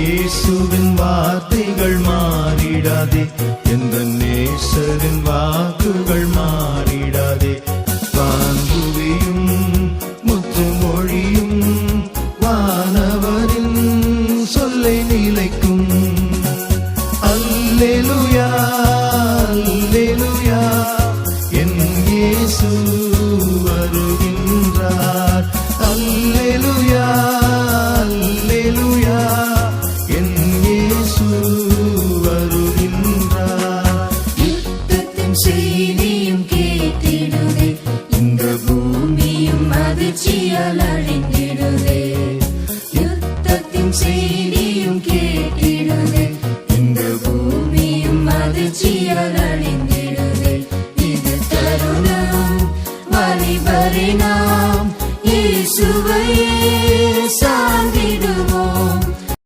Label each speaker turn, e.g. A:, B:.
A: இயேசுவின் வார்த்தைகள் மாறிடாதே, எந்த நேசரின் வாக்குகள் மாறிடாதே. வான்புவியும் முத்து மொழியும் வானவரின் சொல்லை நிலைக்கும்